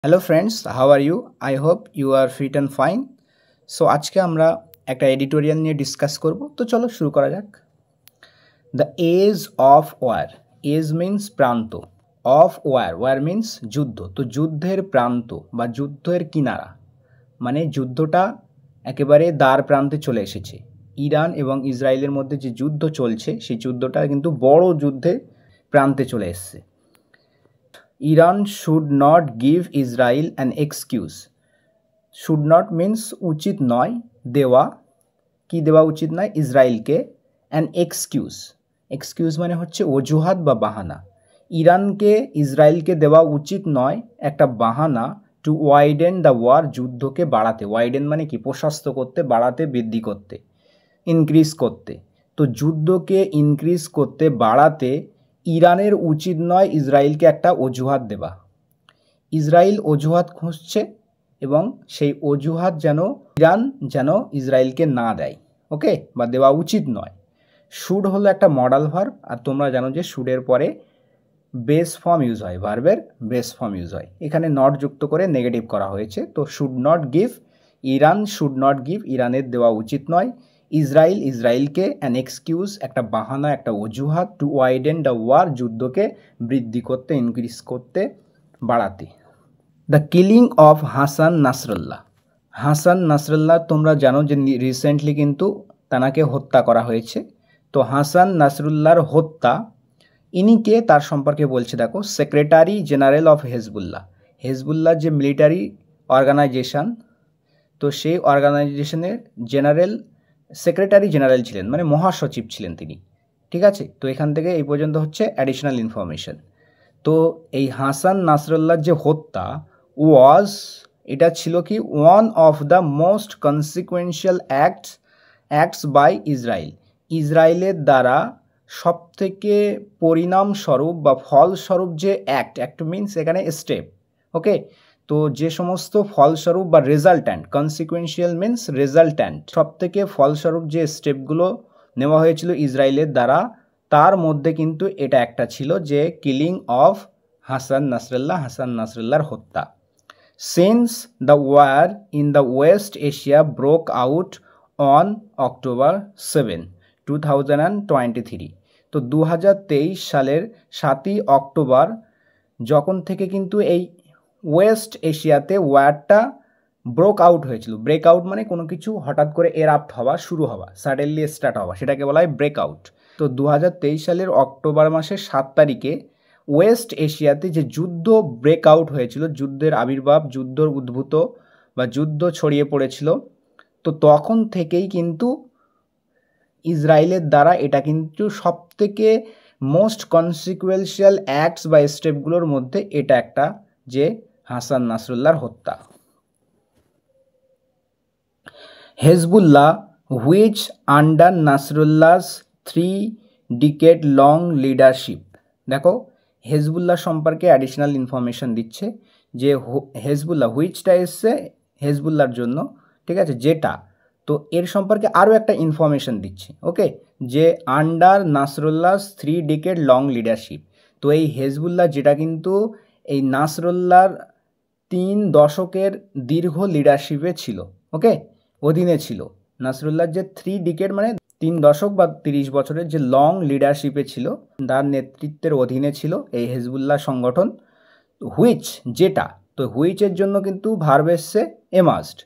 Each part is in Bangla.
Hello friends, how are you? I hope you are fit and fine. So আজকে আমরা একটা এডিটোরিয়াল নিয়ে ডিসকাস করব। তো চলো শুরু করা যাক। The edge of war. Edge means প্রান্ত, অফ ওয়ার, ওয়ার মিন্স যুদ্ধ। তো যুদ্ধের প্রান্ত বা যুদ্ধের কিনারা মানে যুদ্ধটা একেবারে দ্বার প্রান্তে চলে এসেছে। ইরান এবং ইসরায়েলের মধ্যে যে যুদ্ধ চলছে সেই যুদ্ধটা কিন্তু বড় যুদ্ধে প্রান্তে চলে এসেছে। Iran should not give Israel an excuse. Should not means উচিত নয় দেওয়া, কি দেওয়া উচিত নয় ইসরায়েলকে, অ্যান এক্সকিউজ। এক্সকিউজ মানে হচ্ছে অজুহাত বা বাহানা। ইরানকে ইসরায়েলকে দেওয়া উচিত নয় একটা বাহানা টু ওয়াইডেন দ্য ওয়ার, যুদ্ধকে বাড়াতে। ওয়াইডেন মানে কি? প্রশস্ত করতে, বাড়াতে, বৃদ্ধি করতে, ইনক্রিজ করতে। তো যুদ্ধকে ইনক্রিজ করতে, বাড়াতে ইরানের উচিত নয় ইসরায়েলকে একটা অজুহাত দেওয়া। ইসরায়েল অজুহাত খুঁজছে এবং সেই অজুহাত ইরান যেন ইসরায়েলকে না দেয়, ওকে, বা দেওয়া উচিত নয়। শুড হলো একটা মডাল ভার্ব, আর তোমরা জানো যে শুডের পরে বেস ফর্ম ইউজ হয়, ভার্বের বেস ফর্ম ইউজ হয়। এখানে নট যুক্ত করে নেগেটিভ করা হয়েছে। তো should not give, Iran should not give, ইরানের দেওয়া উচিত নয়। ইসরায়েল, ইসরায়েলকে অ্যান এক্সকিউজ, একটা বাহানা, একটা অজুহাত, টু ওয়াইডেন দ্য ওয়ার, যুদ্ধকে বৃদ্ধি করতে, ইনক্রিজ করতে, বাড়াতে। The killing of Hasan Nasrullah. Hasan Nasrullah তোমরা জানো যে রিসেন্টলি কিন্তু তানাকে হত্যা করা হয়েছে। তো হাসান নাসরুল্লাহর হত্যা, ইনিকে তার সম্পর্কে বলছে দেখো, secretary general of Hezbollah. Hezbollah যে মিলিটারি অর্গানাইজেশন, তো সেই অর্গানাইজেশনের জেনারেল, সেক্রেটারি জেনারেল ছিলেন, মানে মহাসচিব ছিলেন তিনি। ঠিক আছে, তো এখান থেকে এই পর্যন্ত হচ্ছে অ্যাডিশনাল ইনফরমেশন। তো এই হাসান নাসরুল্লাহর যে হত্যা ওয়াজ, এটা ছিল কি one of the most consequential acts by Israel. ইসরায়েলের দ্বারা সবথেকে পরিণামস্বরূপ বা ফলস্বরূপ যে অ্যাক্ট মিনস এখানে স্টেপ, ওকে। তো যে সমস্ত ফলস্বরূপ বা রেজাল্ট্যান্ট, কনসিকুয়েন্সিয়াল মিনস রেজাল্ট্যান্ট, সবথেকে ফলস্বরূপ যে স্টেপগুলো নেওয়া হয়েছিল ইসরায়েলের দ্বারা, তার মধ্যে কিন্তু এটা একটা ছিল যে কিলিং অফ হাসান নাসরুল্লাহর হত্যা। Since the war in the West Asia broke out on October 7, 2023। তো 2023 সালের 7ই অক্টোবর যখন থেকে কিন্তু এই ওয়েস্ট এশিয়াতে ওয়ারটা ব্রোক আউট হয়েছিল। ব্রেক আউট মানে কোনো কিছু হঠাৎ করে এরাপ্ট হওয়া, শুরু হওয়া, সাডেনলি স্টার্ট হওয়া, সেটাকে বলা হয় ব্রেক আউট। তো 2023 সালের অক্টোবর মাসের 7 তারিখে ওয়েস্ট এশিয়াতে যে যুদ্ধ ব্রেক আউট হয়েছিল, যুদ্ধের আবির্ভাব, যুদ্ধর উদ্ভূত বা যুদ্ধ ছড়িয়ে পড়েছিল, তো তখন থেকেই কিন্তু ইসরায়েলের দ্বারা এটা কিন্তু সবথেকে মোস্ট কনসিকুয়েন্সিয়াল অ্যাক্টস বা স্টেপগুলোর মধ্যে এটা একটা, যে হাসান নাসরুল্লাহর হত্যা। Hezbollah which under Nasrallah's 3 decade long leadership. দেখো হেজবুল্লাহ সম্পর্কে অ্যাডিশনাল ইনফরমেশন দিচ্ছে যে হেজবুল্লাহ, হুইচটা এসছে হেজবুল্লাহর জন্য, ঠিক আছে, যেটা। তো এর সম্পর্কে আরও একটা ইনফরমেশন দিচ্ছে, ওকে, যে under Nasrallah's 3 decade long leadership. তো এই হেজবুল্লাহ যেটা কিন্তু এই নাসরুল্লাহর 3 দশকের দীর্ঘ লিডারশিপে ছিল, ওকে, অধীনে ছিল। নাসরুল্লাহর যে 3 decade মানে 3 দশক বা 30 বছরের যে লং লিডারশিপে ছিল, তার নেতৃত্বের অধীনে ছিল এই হেজবুল্লাহ সংগঠন। হুইচ, যেটা। তো হুইচের জন্য কিন্তু ভার্ব এসছে এমাস্ট।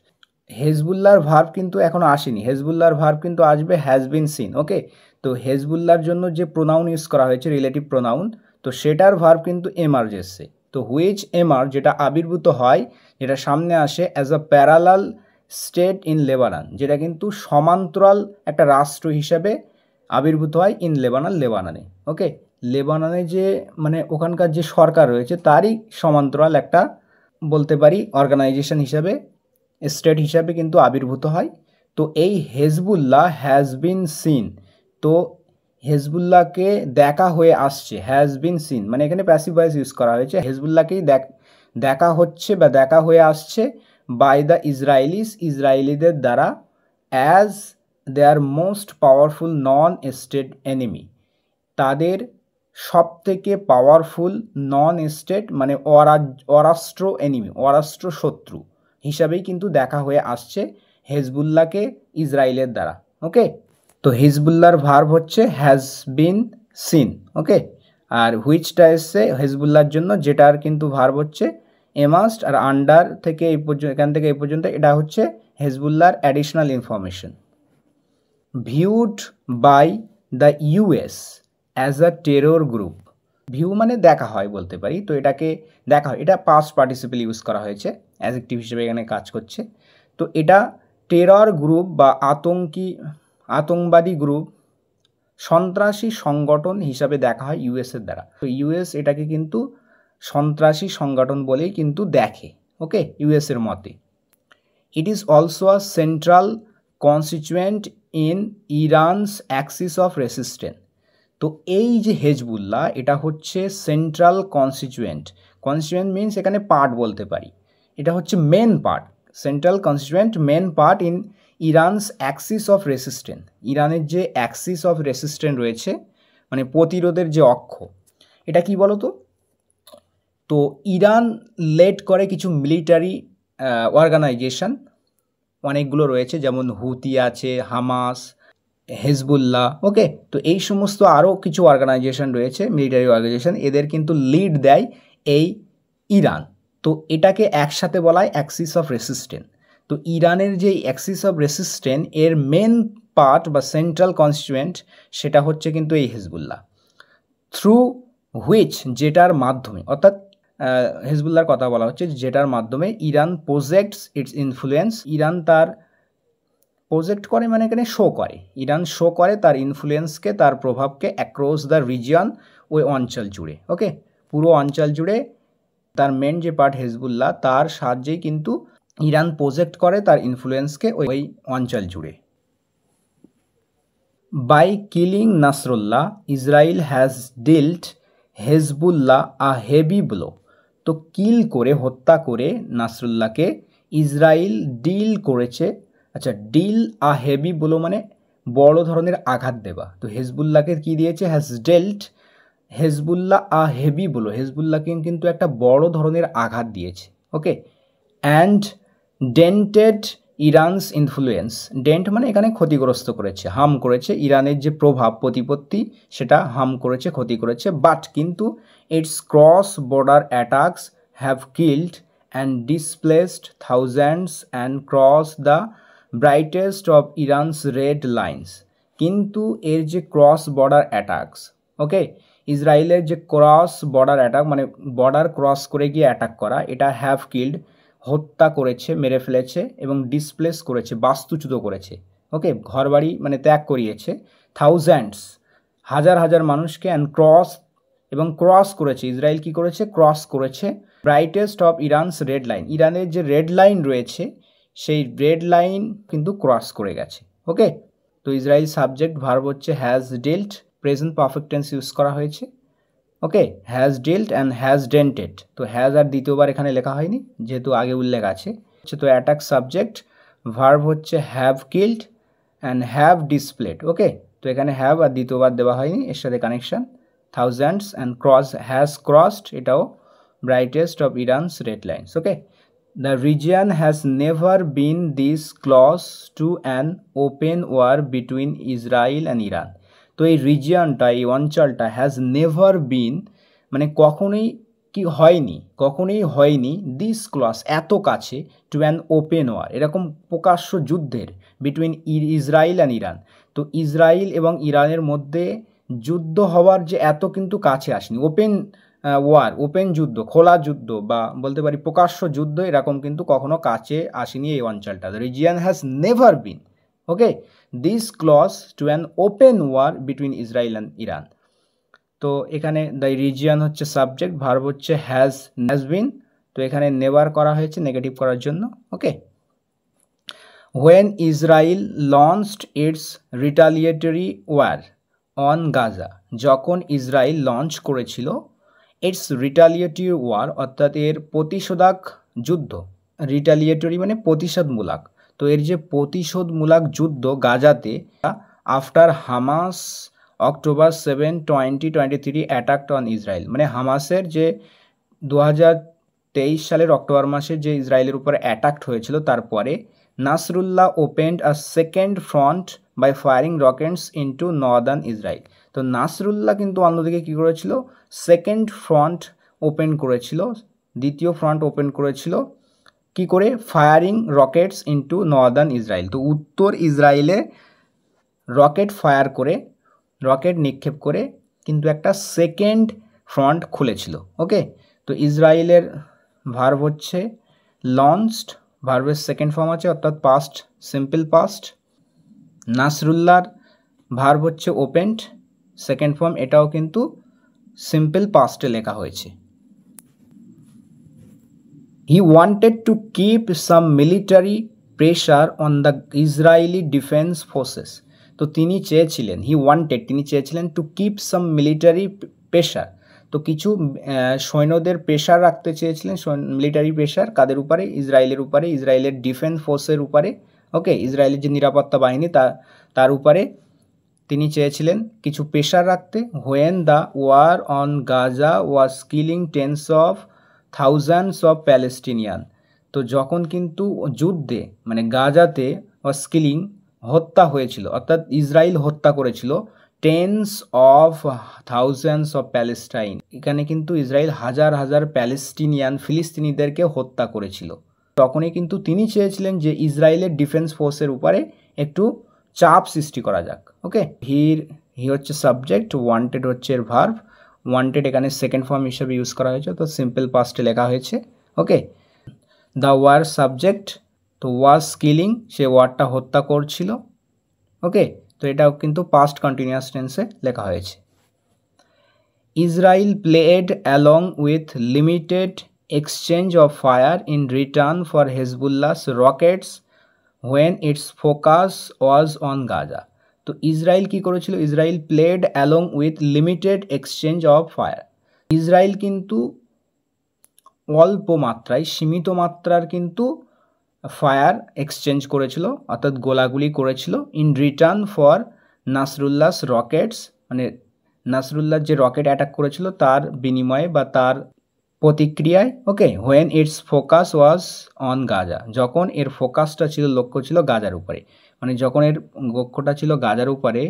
হেজবুল্লাহর ভার্ব কিন্তু এখনও আসেনি, হেজবুল্লাহর ভার্ব কিন্তু আসবে হ্যাজ বিন সিন, ওকে। তো হেজবুল্লাহর জন্য যে প্রোনাউন ইউজ করা হয়েছে, রিলেটিভ প্রোনাউন, তো সেটার ভার্ব কিন্তু এমার্জ এসছে। তো হুইচ এমার্জ, যেটা আবির্ভূত হয়, যেটা সামনে আসে as a parallel state in Lebanon, যেটা কিন্তু সমান্তরাল একটা রাষ্ট্র হিসাবে আবির্ভূত হয় ইন লেবাননে, ওকে। লেবাননে যে মানে ওখানকার যে সরকার রয়েছে তারই সমান্তরাল একটা বলতে পারি অর্গানাইজেশন হিসাবে, স্টেট হিসাবে কিন্তু আবির্ভূত হয়। তো এই হেজবুল্লাহ হ্যাজ বিন সিন, তো হেজবুল্লাহকে দেখা হয়ে আসছে, হ্যাজ বিন সিন মানে এখানে প্যাসিভ ভয়েস ইউজ করা হয়েছে, হেজবুল্লাহকেই দেখা হচ্ছে বা দেখা হয়ে আসছে বাই দ্য ইসরায়েলিদের দ্বারা, as their most powerful non state enemy, তাদের সবথেকে পাওয়ারফুল নন স্টেট মানে অরাষ্ট্র এনিমি, অরাষ্ট্র শত্রু হিসাবেই কিন্তু দেখা হয়ে আসছে হেজবুল্লাহকে ইসরায়েলের দ্বারা। ওকে, তো হিজবুল্লাহর ভার্ব হচ্ছে হ্যাজ বিন সিন। ওকে, আর হুইচটা এসছে হেজবুল্লাহর জন্য, যেটার কিন্তু ভার্ব হচ্ছে এমাস্ট, আর আন্ডার থেকে এই পর্যন্ত, এখান থেকে এই পর্যন্ত এটা হচ্ছে হেজবুল্লাহর additional information. Viewed by the US as a terror group. View মানে দেখা হয় বলতে পারি, তো এটাকে দেখা হয়, এটা পাস্ট পার্টিসিপল ইউজ করা হয়েছে, অ্যাডজেক্টিভ হিসেবে এখানে কাজ করছে। তো এটা টেরর গ্রুপ বা আতঙ্কবাদী গ্রুপ, সন্ত্রাসী সংগঠন হিসাবে দেখা হয় ইউএসের দ্বারা। তো ইউএস এটাকে কিন্তু সন্ত্রাসী সংগঠন বলেই কিন্তু দেখে। ওকে, ইউএসের মতে it is also a central constituent in Iran's axis of resistance. তো এই যে হেজবুল্লাহ, এটা হচ্ছে সেন্ট্রাল কনস্টিটিউয়েন্ট মিনস এখানে পার্ট বলতে পারি, এটা হচ্ছে main part, central constituent main part in Iran's axis of resistance. ইরানের যে অ্যাক্সিস অফ রেসিস্ট্যান্স রয়েছে, মানে প্রতিরোধের যে অক্ষ, এটা কি বলো তো ইরান লেড করে কিছু মিলিটারি অর্গানাইজেশন, অনেকগুলো রয়েছে, যেমন হুতি আছে, হামাস, হেজবুল্লাহ। ওকে, তো এই সমস্ত আরও কিছু অর্গানাইজেশন রয়েছে, মিলিটারি অর্গানাইজেশন, এদের কিন্তু লিড দেয় এই ইরান। তো এটাকে একসাথে বলা হয় অ্যাক্সিস অফ রেসিস্ট্যান্স। তো ইরানের যে অ্যাক্সিস অফ রেসিস্ট্যান্স এর মেন পার্ট বা সেন্ট্রাল কনস্টিটিউয়েন্ট সেটা হচ্ছে কিন্তু এই হেজবুল্লাহ, থ্রু হুইচ, যেটার মাধ্যমে, অর্থাৎ হেজবুল্লাহর কথা বলা হচ্ছে, যেটার মাধ্যমে Iran projects it's influence, Iran তার প্রজেক্ট করে মানে এখানে শো করে, ইরান শো করে তার ইনফ্লুয়েন্সকে, তার প্রভাবকে অ্যাক্রস দ্য রিজিয়ন, ওই অঞ্চল জুড়ে। ওকে, পুরো অঞ্চল জুড়ে তার মেন যে পার্ট হেজবুল্লাহ, তার সাহায্যেই কিন্তু ইরান প্রজেক্ট করে তার ইনফ্লুয়েন্সকে ওই অঞ্চল জুড়ে। By killing Nasrallah, Israel has dealt Hezbollah a heavy blow. তো কিল করে, হত্যা করে নাসরুল্লাহকে ইসরায়েল ডিল করেছে, আচ্ছা ডিল আ হেভি ব্লো মানে বড় ধরনের আঘাত দেওয়া। তো হেজবুল্লাহকে কি দিয়েছে, has dealt Hezbollah a heavy blow, হেজবুল্লাহকে কিন্তু একটা বড় ধরনের আঘাত দিয়েছে। Okay, and dented Iran's influence, dent মানে এখানে ক্ষতিগ্রস্ত করেছে, হার্ম করেছে, ইরানের যে প্রভাব প্রতিপত্তি সেটা হার্ম করেছে, ক্ষতি করেছে। বাট কিন্তু its cross border attacks have killed and displaced thousands and cross the brightest of Iran's red lines. কিন্তু এর যে ক্রস বর্ডার অ্যাটাকস, ওকে, ইসরায়েলের যে ক্রস বর্ডার অ্যাটাক মানে বর্ডার ক্রস করে গিয়ে অ্যাটাক করা, এটা হ্যাভ কিল্ড হত্যা করেছে, মেরে ফেলেছে, এবং ডিসপ্লেস করেছে, বাস্তুচ্যুত করেছে। ওকে, ঘরবাড়ি মানে ত্যাগ করিয়েছে, থাউজেন্ডস হাজার হাজার মানুষকে, অ্যান্ড ক্রস করেছে, ইসরায়েল কি করেছে, ক্রস করেছে brightest of Iran's red line, ইরানের যে রেড লাইন রয়েছে সেই রেড লাইন কিন্তু ক্রস করে গেছে। ওকে, তো ইসরায়েল সাবজেক্ট ভার্ব হচ্ছে has dealt, present perfect tense use করা হয়েছে। Okay, has dealt and has dented, তো হ্যাজ আর দ্বিতীয়বার এখানে লেখা হয়নি যেহেতু আগে উল্লেখ আছে। তো অ্যাটাক সাবজেক্ট, ভার্ব হচ্ছে have killed and have displaced. Okay, তো এখানে হ্যাভ আর দ্বিতীয়বার দেওয়া হয়নি, এর সাথে connection thousands and cross has crossed, এটাও brightest of Iran's red lines. Okay, the region has never bin this close to an open war between Israel and Iran. তো এই রিজিয়নটা, এই অঞ্চলটা হ্যাজ নেভার বিন মানে কখনোই হয়নি দিস ক্লস এত কাছে, টু অ্যান ওপেন ওয়ার এরকম প্রকাশ্য যুদ্ধের, বিটুইন ইসরায়েল অ্যান্ড ইরান। তো ইসরায়েল এবং ইরানের মধ্যে যুদ্ধ হওয়ার যে এত কিন্তু কাছে আসেনি, ওপেন ওয়ার, ওপেন যুদ্ধ, খোলা যুদ্ধ বা বলতে পারি প্রকাশ্য যুদ্ধ, এরকম কিন্তু কখনো কাছে আসেনি এই অঞ্চলটা। The region has never been, okay, this close to an open war between Israel and Iran. তো এখানে দ্য রিজিয়ন হচ্ছে সাবজেক্ট, ভার্ব হচ্ছে হ্যাজ বিন, তো এখানে নেভার করা হয়েছে নেগেটিভ করার জন্য। Okay, when Israel launched its retaliatory war on Gaza, যখন ইসরায়েল লঞ্চ করেছিল ইটস রিটালিয়েটরি ওয়ার অর্থাৎ এর প্রতিশোধক যুদ্ধ, রিটালিয়েটরি মানে প্রতিশোধমূলক, তো এর যে প্রতিশোধমূলক যুদ্ধ গাজাতে, after Hamas October 7, 2023 attacked on Israel। মানে হামাসের যে 2023 সালের অক্টোবর মাসে যে ইসরায়েলের উপরে অ্যাটাক হয়েছিল তারপরে Nasrallah opened a second front by firing rockets into northern Israel. তো নাসরুল্লাহ কিন্তু অন্যদিকে কী করেছিল, সেকেন্ড ফ্রন্ট ওপেন করেছিল, দ্বিতীয় ফ্রন্ট ওপেন করেছিল কি করে, firing rockets into northern Israel. তো উত্তর ইসরায়েলে রকেট ফায়ার করে, রকেট নিক্ষেপ করে কিন্তু একটা সেকেন্ড ফ্রন্ট খুলেছিল। ওকে, তো ইসরায়েলের ভার্ব হচ্ছে লঞ্চড, ভার্বের সেকেন্ড ফর্ম আছে অর্থাৎ পাস্ট, সিম্পল পাস্ট। নাসরুল্লাহর ভার্ব হচ্ছে ওপেন্ড, সেকেন্ড ফর্ম, এটাও কিন্তু সিম্পল পাস্টে লেখা হয়েছে। He wanted to keep some military pressure on the Israeli defense forces। তো তিনি চেয়েছিলেন, তিনি চেয়েছিলেন to keep some military pressure, তো কিছু সৈন্যদের প্রেশার রাখতে চেয়েছিলেন, মিলিটারি প্রেশার কাদের উপরে, ইসরায়েলের উপরে, ইসরায়েলের ডিফেন্স ফোর্সের উপরে। ওকে, ইসরায়েলের যে নিরাপত্তা বাহিনী তার উপরে তিনি চেয়েছিলেন কিছু প্রেশার রাখতে। When the war on Gaza was killing tens of thousands of Palestinian. তো যখন কিন্তু যুদ্ধে মানে গাজাতে ওয়াজ কিলিং হত্যা হয়েছিল, অর্থাৎ ইসরায়েল হত্যা করেছিল tense of thousands of Palestine, এখানে কিন্তু ইসরায়েল হাজার হাজার প্যালেস্টিনিয়ান ফিলিস্তিনিদেরকে হত্যা করেছিল। তখনই কিন্তু তিনি চেয়েছিলেন যে ইসরায়েলের ডিফেন্স ফোর্সের উপরে একটু চাপ সৃষ্টি করা যাক। ওকে, হি হচ্ছে সাবজেক্ট, ওয়ান্টেড হচ্ছে এর ভার্ব, ওয়ান্টেড এখানে সেকেন্ড ফর্ম হিসেবে ইউজ করা হয়েছে, তো সিম্পল পাস্টে লেখা হয়েছে। ওকে, দ্য ওয়ার সাবজেক্ট, তো ওয়াজ কিলিং, সে ওয়ারটা হত্যা করছিল। ওকে, তো এটাও কিন্তু পাস্ট কন্টিনিউয়াস টেন্সে লেখা হয়েছে। Israel played along with limited exchange of fire in return for Hezbollah's rockets when its focus was on Gaza. তো ইসরায়েল কী করেছিল, Israel played along with limited exchange of fire, Israel কিন্তু অল্প মাত্রায়, সীমিত মাত্রার কিন্তু ফায়ার এক্সচেঞ্জ করেছিল, অর্থাৎ গোলাগুলি করেছিল, ইন রিটার্ন ফর নাসরুল্লাহস রকেটস, মানে নাসরুল্লাহ যে রকেট অ্যাটাক করেছিল তার বিনিময়ে বা তার প্রতিক্রিয়ায়। Okay, when its focus was on Gaza, যখন এর ফোকাসটা ছিল, লক্ষ্য ছিল গাজার উপরে, মানে যখন এর লক্ষ্যটা ছিল গাজার উপরে,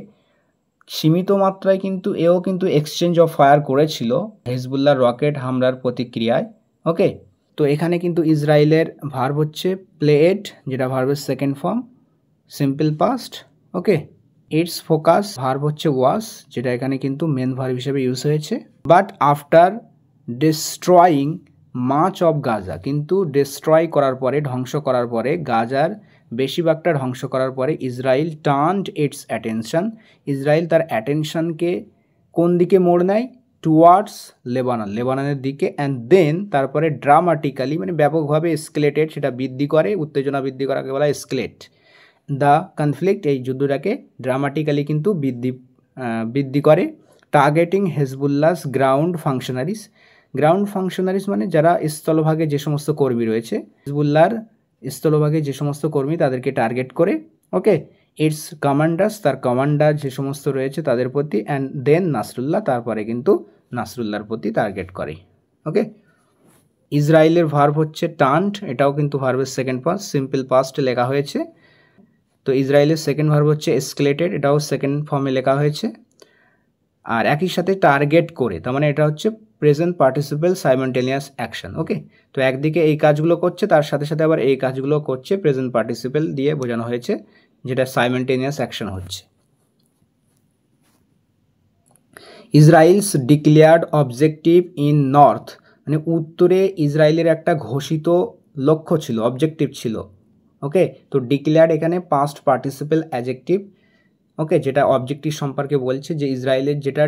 সীমিত মাত্রায় কিন্তু এও কিন্তু এক্সচেঞ্জ অফ ফায়ার করেছিল হেজবুল্লাহ রকেট হামলার প্রতিক্রিয়ায়। ওকে, তো এখানে কিন্তু ইসরায়েলের ভার্ব হচ্ছে প্লেড, যেটা ভার্বের second form, simple past. Okay, it's focus verb হচ্ছে ওয়াজ, যেটা এখানে কিন্তু মেন ভার্ব হিসেবে ইউজ হয়েছে। But after destroying much of Gaza, কিন্তু ডিস্ট্রয় করার পরে, ধ্বংস করার পরে, গাজার বেশিরভাগটা ধ্বংস করার পরে Israel turned it's attention, Israel তার অ্যাটেনশনকে কোন দিকে মোড় নেয়, টুয়ার্ডস লেবানন, লেবাননের দিকে, অ্যান্ড দেন তারপরে ড্রামাটিক্যালি, মানে ব্যাপকভাবে এসকেলেটেড, সেটা বৃদ্ধি করে, উত্তেজনা বৃদ্ধি করাকে বলা এসকেলেট দ্য কনফ্লিক্ট, এই যুদ্ধটাকে ড্রামাটিক্যালি কিন্তু বৃদ্ধি করে। Targeting Hezbollah's ground functionaries, ground functionaries মানে যারা স্থলভাগে যে সমস্ত কর্মী রয়েছে, হিজবুল্লাহর স্থলভাগে যে সমস্ত কর্মী তাদেরকে টার্গেট করে। ওকে, ইটস কমান্ডার্স, তার কমান্ডার যে সমস্ত রয়েছে তাদের প্রতি, অ্যান্ড দেন নাসরুল্লাহ, তারপরে কিন্তু নাসরুল্লাহর প্রতি টার্গেট করে। ওকে, ইসরায়েলের ভার্ব হচ্ছে টার্নড, এটাও কিন্তু ভার্বের সেকেন্ড পাস্ট, সিম্পল পাস্টে লেখা হয়েছে। তো ইসরায়েলের সেকেন্ড ভার্ব হচ্ছে এসকেলেটেড, এটাও সেকেন্ড ফর্মে লেখা হয়েছে। আর একই সাথে টার্গেট করে, তার মানে এটা হচ্ছে প্রেজেন্ট পার্টিসিপেল সাইমালটেনিয়াস অ্যাকশন। ওকে, তো একদিকে এই কাজগুলো করছে, তার সাথে সাথে আবার এই কাজগুলো করছে, প্রেজেন্ট পার্টিসিপেল দিয়ে বোঝানো হয়েছে, যেটা সাইমালটেনিয়াস অ্যাকশন হচ্ছে। Israel's declared objective in north, মানে উত্তরে ইসরায়েলের একটা ঘোষিত লক্ষ্য ছিল, অবজেক্টিভ ছিল। ওকে, তো ডিক্লেয়ার্ড এখানে পাস্ট পার্টিসিপেল অ্যাডজেক্টিভ। ওকে, যেটা অবজেক্টিভ সম্পর্কে বলছে যে ইসরায়েলের যেটা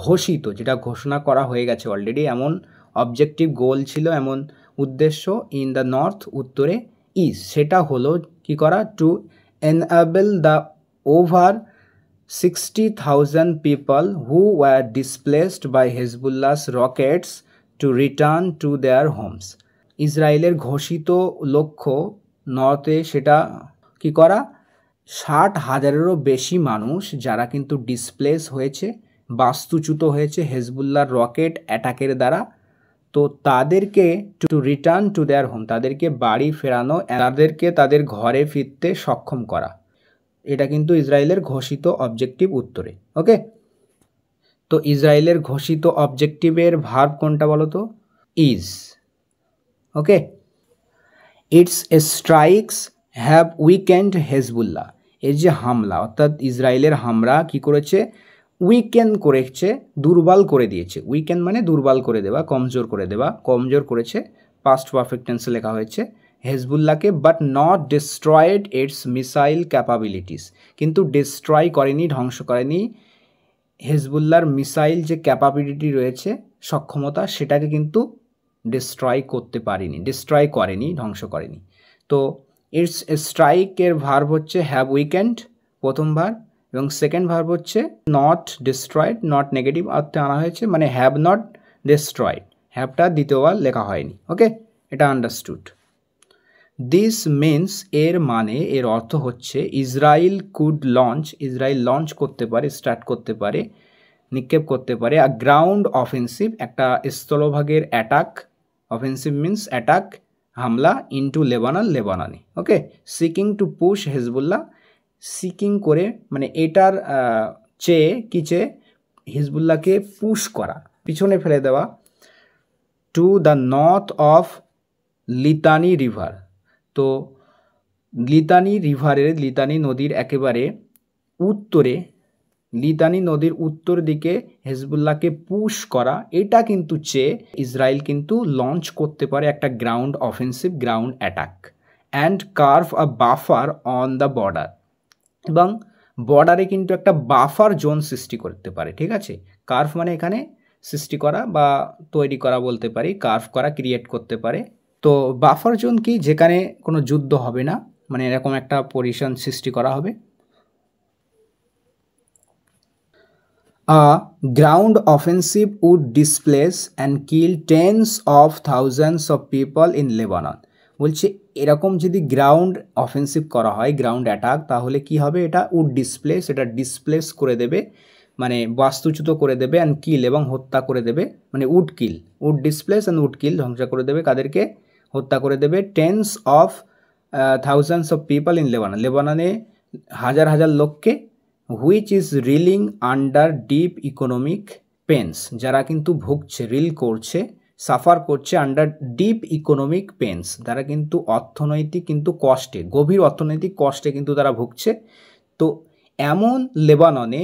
ঘোষিত, যেটা ঘোষণা করা হয়ে গেছে অলরেডি, এমন অবজেক্টিভ গোল ছিল, এমন উদ্দেশ্য ইন দ্য নর্থ, উত্তরে, ইজ, সেটা হলো কি করা, to enable the over 60,000 people who were displaced by Hezbollah's rockets to return to their homes। ইসরায়েলের ঘোষিত লক্ষ্য নর্থে সেটা কি করা, 60,000-এরও বেশি মানুষ যারা কিন্তু ডিসপ্লেস হয়েছে, বাস্তুচ্যুত হয়েছে হেজবুল্লাহর রকেট অ্যাটাকের দ্বারা। তো তাদেরকে to return to their home, তাদেরকে বাড়ি ফেরানো, তাদেরকে তাদের ঘরে ফিরতে সক্ষম করা, এটা কিন্তু ইসরায়েলের ঘোষিত অবজেক্টিভ উত্তরে। ওকে, তো ইসরায়েলের ঘোষিত অবজেক্টিভের ভার্ব কোনটা বলো তো? Is. Okay, it's strikes have weekend Hezbollah, এর যে হামলা অর্থাৎ ইসরায়েলের হামলা কি করেছে? উইকেন করেছে, দুর্বল করে দিয়েছে। উইকেন মানে দুর্বল করে দেওয়া, কমজোর করে দেওয়া, কমজোর করেছে, পাস্ট পারফেক্ট টেন্সে লেখা হয়েছে হেজবুল্লাহকে, but not destroyed its missile capabilities, কিন্তু ডিস্ট্রয় করেনি, ধ্বংস করেনি হেজবুল্লাহর মিসাইল যে ক্যাপাবিলিটি রয়েছে, সক্ষমতা, সেটাকে কিন্তু ডিস্ট্রয় করতে পারেনি, ডিস্ট্রয় করেনি, ধ্বংস করেনি। তো ইটস স্ট্রাইকের ভার্ব হচ্ছে হ্যাভ উইকেন্ড প্রথম ভার্ব, এবং সেকেন্ড ভার্ব হচ্ছে নট ডিস্ট্রয়েড, নট নেগেটিভ অর্থে আনা হয়েছে, মানে হ্যাভ নট ডিস্ট্রয়েড, হ্যাভটা দ্বিতীয়বার লেখা হয়নি। ওকে, এটা আন্ডারস্টুড। দিস মিনস, এর মানে, এর অর্থ হচ্ছে Israel could launch, Israel launch করতে পারে, স্টার্ট করতে পারে, নিক্ষেপ করতে পারে আ গ্রাউন্ড অফেন্সিভ, একটা স্থলভাগের অ্যাটাক, অফেন্সিভ মিনস অ্যাটাক, হামলা, ইনটু লেবানন, লেবাননে। Okay, seeking to push Hezbollah, seeking করে মানে এটার চেয়ে কি চেয়ে? হিজবুল্লাহকে পুশ করা, পিছনে ফেলে দেওয়া, to the north of Litani river. তো লিতানি রিভারের, লিতানি নদীর একেবারে উত্তরে, লিতানি নদীর উত্তর দিকে হেজবুল্লাহকে পুশ করা, এটা কিন্তু চেয়ে ইসরায়েল কিন্তু লঞ্চ করতে পারে একটা ground offensive, ground attack, and curve a buffer on the border, এবং বর্ডারে কিন্তু একটা বাফার জোন সৃষ্টি করতে পারে। ঠিক আছে, কার্ভ মানে এখানে সৃষ্টি করা বা তৈরি করা বলতে পারি, কার্ভ করা, ক্রিয়েট করতে পারে। তো বাফার জোন কি? যেখানে কোনো যুদ্ধ হবে না, মানে এরকম একটা পজিশন সৃষ্টি করা হবে। A ground offensive would displace and kill tens of thousands of people in Lebanon. বলছে এরকম যদি গ্রাউন্ড অফেন্সিভ করা হয়, গ্রাউন্ড অ্যাটাক, তাহলে কি হবে? এটা উড ডিসপ্লেস, এটা ডিসপ্লেস করে দেবে, মানে বাস্তুচ্যুত করে দেবে, অ্যান্ড কিল, এবং হত্যা করে দেবে, মানে would kill, would displace and would kill, ধ্বংস করে দেবে, কাদেরকে? হত্যা করে দেবে, tens of thousands of people in Lebanon, লেবাননে হাজার হাজার লোককে, which is reeling under deep economic pains, যারা কিন্তু ভুগছে, রিল করছে, সাফার করছে, আন্ডার ডিপ ইকোনমিক পেন্স, তারা কিন্তু অর্থনৈতিক কিন্তু কষ্টে, গভীর অর্থনৈতিক কষ্টে কিন্তু তারা ভুগছে। তো এমন লেবাননে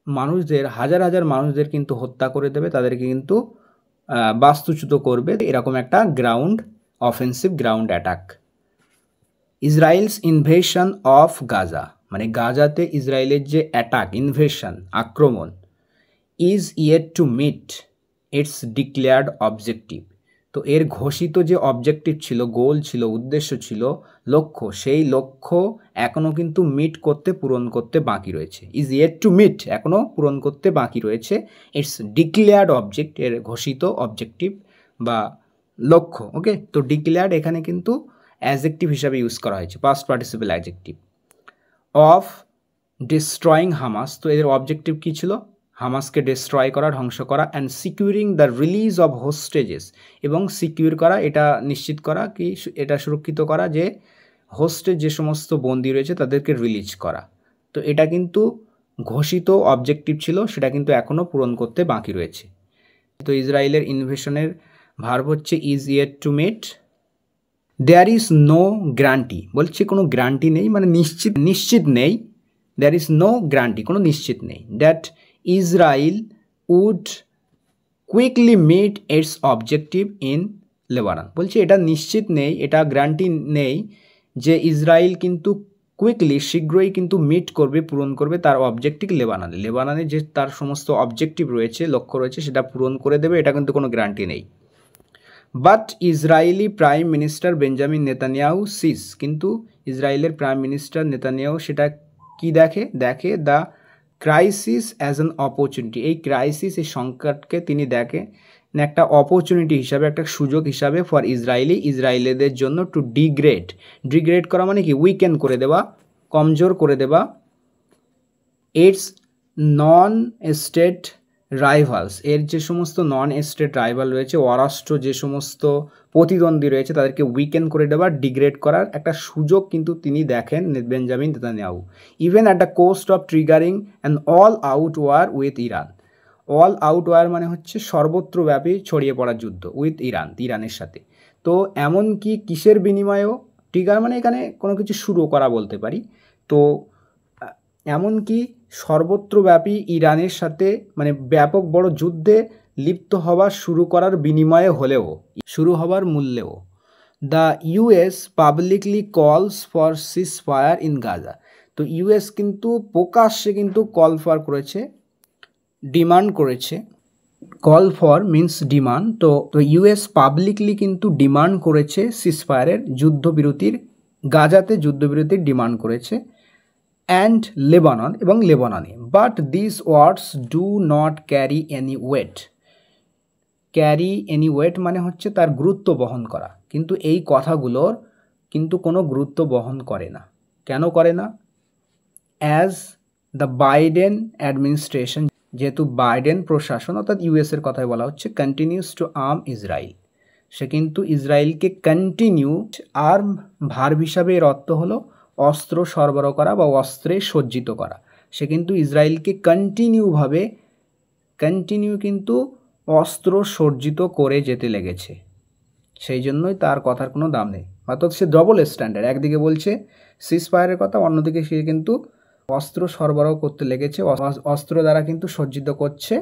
মানুষদের, হাজার হাজার মানুষদের কিন্তু হত্যা করে দেবে, তাদেরকে কিন্তু বাস্তুচ্যুত করবে, এরকম একটা ground offensive, ground attack. Israel's invasion of Gaza, মানে গাজাতে ইসরায়েলের যে অ্যাটাক, ইনভেশন, আক্রমণ, is yet to meet its declared objective. তো এর ঘোষিত যে অবজেক্টিভ ছিল, গোল ছিল, উদ্দেশ্য ছিল, লক্ষ্য, সেই লক্ষ্য এখনও কিন্তু মিট করতে, পূরণ করতে বাকি রয়েছে। ইজ ইয়েট টু মিট, এখনও পূরণ করতে বাকি রয়েছে ইটস ডিক্লেয়ার্ড অবজেক্ট, এর ঘোষিত অবজেক্টিভ বা লক্ষ্য। ওকে, তো ডিক্লেয়ার্ড এখানে কিন্তু অ্যাডজেক্টিভ হিসাবে ইউজ করা হয়েছে, past participle adjective. Of destroying Hamas, তো এদের অবজেক্টিভ কী ছিল? হামাসকে ডিস্ট্রয় করা, ধ্বংস করা, and securing the release of হোস্টেজেস, এবং সিকিউর করা, এটা নিশ্চিত করা, কি এটা সুরক্ষিত করা যে হোস্টেজ যে সমস্ত বন্দী রয়েছে তাদেরকে রিলিজ করা। তো এটা কিন্তু ঘোষিত অবজেক্টিভ ছিল, সেটা কিন্তু এখনও পূরণ করতে বাকি রয়েছে। তো ইসরায়েলের ইনভেশনের ভার্ব হচ্ছে is yet to meet. There is no guarantee, বলছে কোনো গ্যারান্টি নেই, মানে নিশ্চিত নেই। দেয়ার ইজ নো গ্যারান্টি, কোনো নিশ্চিত নেই, that Israel would quickly meet its objective in Lebanon. বলছে এটা নিশ্চিত নেই, এটা গ্যারান্টি নেই যে ইসরায়েল কিন্তু কুইকলি, শীঘ্রই কিন্তু মিট করবে, পূরণ করবে তার অবজেক্টিভ লেবাননে, লেবাননে যে তার সমস্ত অবজেক্টিভ রয়েছে, লক্ষ্য রয়েছে, সেটা পূরণ করে দেবে, এটা কিন্তু কোনো গ্যারান্টি নেই। But Israeli prime minister Benjamin Netanyahu sees, কিন্তু ইসরায়েলের প্রাইম মিনিস্টার নেতানিয়াহু সেটা কি দেখে the crisis as an opportunity, এই ক্রাইসিস, এই সংকটকে তিনি দেখে একটা অপরচুনিটি হিসাবে, একটা সুযোগ হিসাবে ফর ইসরায়েলিদের জন্য টু ডিগ্রেড করা, মানে কি উইকেন করে দেওয়া, কমজোর করে দেবা ইটস নন স্টেট রাইভালস, এর যে সমস্ত নন স্টেট রাইভাল রয়েছে, অরাষ্ট্র যে সমস্ত প্রতিদ্বন্দ্বী রয়েছে তাদেরকে উইকেন করে দেওয়ার, ডিগ্রেড করার একটা সুযোগ কিন্তু তিনি দেখেন Benjamin Netanyahu. Even at the cost of triggering an all out war with Iran. All out war মানে হচ্ছে সর্বত্রব্যাপী ছড়িয়ে পড়া যুদ্ধ উইথ ইরান, ইরানের সাথে। তো এমনকি কিসের বিনিময়েও, ট্রিগার মানে এখানে কোনো কিছু শুরু করা বলতে পারি। তো এমনকি সর্বত্রব্যাপী ইরানের সাথে মানে ব্যাপক বড় যুদ্ধে লিপ্ত হওয়া শুরু করার বিনিময়ে হলেও, শুরু হওয়ার মূল্যেও the US publicly calls for ceasefire in Gaza. তো ইউএস কিন্তু প্রকাশ্যে কিন্তু কল ফর করেছে, ডিমান্ড করেছে। Call for means demand. তো ইউএস পাবলিকলি কিন্তু ডিমান্ড করেছে সিজফায়ারের, যুদ্ধবিরতির, গাজাতে যুদ্ধবিরতির ডিমান্ড করেছে, অ্যান্ড লেবানন এবং লেবাননে। But this words do not carry any weight. Carry any weight মানে হচ্ছে তার গুরুত্ব বহন করা, কিন্তু এই কথাগুলোর কিন্তু কোনো গুরুত্ব বহন করে না। কেন করে না? অ্যাজ দ্য বাইডেন অ্যাডমিনিস্ট্রেশন, যেহেতু বাইডেন প্রশাসন অর্থাৎ ইউএসের কথাই বলা হচ্ছে, কন্টিনিউস টু আর্ম ইসরায়েল, সে কিন্তু ইসরায়েলকে কন্টিনিউ, আর্ম ভার্ব হিসাবে এর অর্থ হলো অস্ত্র সরবরাহ করা বা অস্ত্রে সজ্জিত করা। সে কিন্তু ইসরায়েলকে কন্টিনিউ কিন্তু অস্ত্র সজ্জিত করে যেতে লেগেছে। সেই জন্যই তার কথার কোনো দাম নেই। অর্থাৎ সে ডবল স্ট্যান্ডার্ড, একদিকে বলছে সিজ ফায়ারের কথা, অন্যদিকে সে কিন্তু অস্ত্র সরবরাহ করতে লেগেছে, অস্ত্র দ্বারা কিন্তু সজ্জিত করছে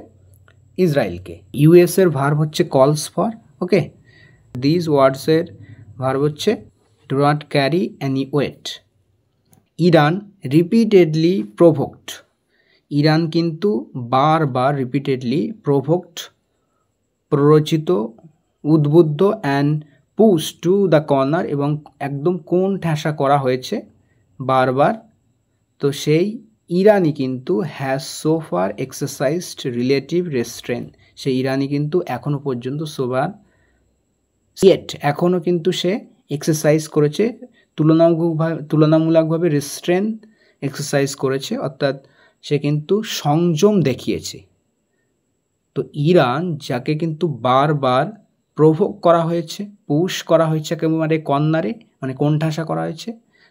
ইসরায়েলকে। ইউএসের ভার্ব হচ্ছে কলস ফর। ওকে, দিস ওয়ার্ডসের ভার্ব হচ্ছে do not carry any weight. Iran repeatedly provoked. Iran কিন্তু বারবার রিপিটেডলি প্রোভোকড, প্ররোচিত, উদ্বুদ্ধ, and push to the corner, এবং একদম কোণ ঠেসা করা হয়েছে বারবার। তো সেই ইরানি কিন্তু has so far exercised relative restrain. সেই ইরানি কিন্তু এখনও পর্যন্ত এখনও কিন্তু সে এক্সারসাইজ করেছে, তুলনামূলকভাবে রেস্ট্রেন এক্সারসাইজ করেছে, অর্থাৎ সে কিন্তু সংযম দেখিয়েছে। তো ইরান, যাকে কিন্তু বারবার প্রভোক করা হয়েছে, পুশ করা হয়েছে, একেবারে কর্নারে মানে কোণঠাসা করা হয়েছে,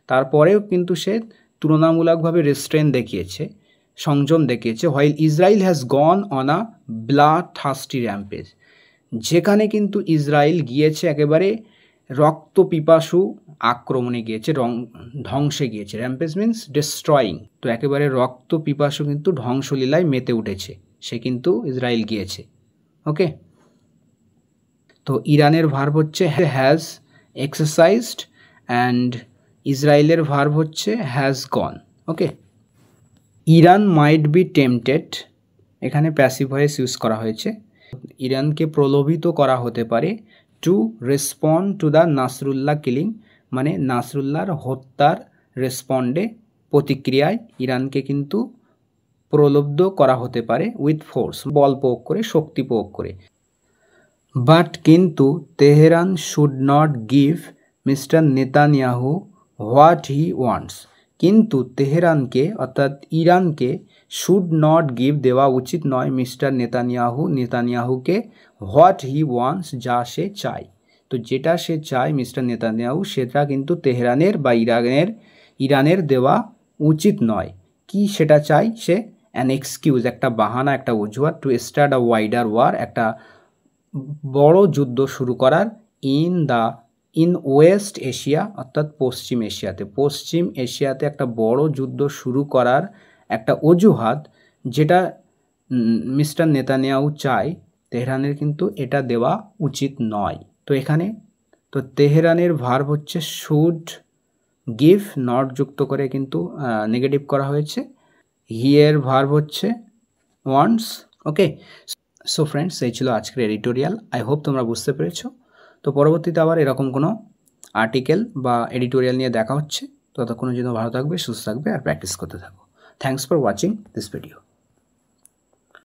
তারপরেও কিন্তু সে তুলনামূলকভাবে রেস্ট্রেন দেখিয়েছে, সংযম দেখিয়েছে। While Israel has gone on a blood thirsty rampage, যেখানে কিন্তু ইসরায়েল গিয়েছে একেবারে রক্ত পিপাসু আক্রমণে গিয়েছে, ধ্বংসে গিয়েছে। Rampage means destroying. তো একেবারে রক্ত পিপাসু কিন্তু ধ্বংসলীলায় মেতে উঠেছে, সে কিন্তু ইসরায়েল গিয়েছে। ওকে, তো ইরানের ভার্ব হচ্ছে হ্যাজ এক্সারসাইজড, অ্যান্ড ইসরায়েলের ভার্ব হচ্ছে has gone. Okay, Iran might be tempted, এখানে প্যাসিভ ভয়েস ইউজ করা হয়েছে। ইরানকে প্রলোভিত করা হতে পারে two respond to the Nasrullah killing, মানে নাসরুল্লাহর হত্যার রেসপন্ডে, প্রতিক্রিয়ায় ইরানকে কিন্তু প্রলুব্ধ করা হতে পারে উইথ ফোর্স, বল প্রয়োগ করে, শক্তি প্রয়োগ করে। বাট কিন্তু Tehran should not give mister Netanyahu what he wants, কিন্তু তেহরানকে অর্থাৎ ইরানকে শুড নট গিভ দেওয়া উচিত নয় মিস্টার নেতানিয়াহুকে হোয়াট হি ওয়ান্টস, যা সে চায়। তো যেটা সে চায় মিস্টার নেতানিয়াহু, সেটা কিন্তু তেহরানের বা ইরানের দেওয়া উচিত নয়। কি সেটা চাই সে? অ্যান এক্সকিউজ, একটা বাহানা, একটা অজুহাত, to start a wider war, একটা বড় যুদ্ধ শুরু করার, ইন ওয়েস্ট এশিয়া অর্থাৎ পশ্চিম এশিয়াতে একটা বড় যুদ্ধ শুরু করার একটা অজুহাত, যেটা মিস্টার নেতানিয়াহু চায়, তেহরানের কিন্তু এটা দেওয়া উচিত নয়। তো এখানে তো তেহরানের ভার্ব হচ্ছে শুড গিভ, নট যুক্ত করে কিন্তু নেগেটিভ করা হয়েছে। হিয়ের ভার্ব হচ্ছে ওয়ান্টস। ওকে, সো ফ্রেন্ডস, এই ছিল আজকের এডিটোরিয়াল। আই হোপ তোমরা বুঝতে পেরেছো। তো পরবর্তীতে আবার এরকম কোনো আর্টিকেল বা এডিটোরিয়াল নিয়ে দেখা হচ্ছে। ততক্ষণের জন্য ভালো থাকবে, সুস্থ থাকবে, আর প্র্যাকটিস করতে থাকো। Thanks for watching this video.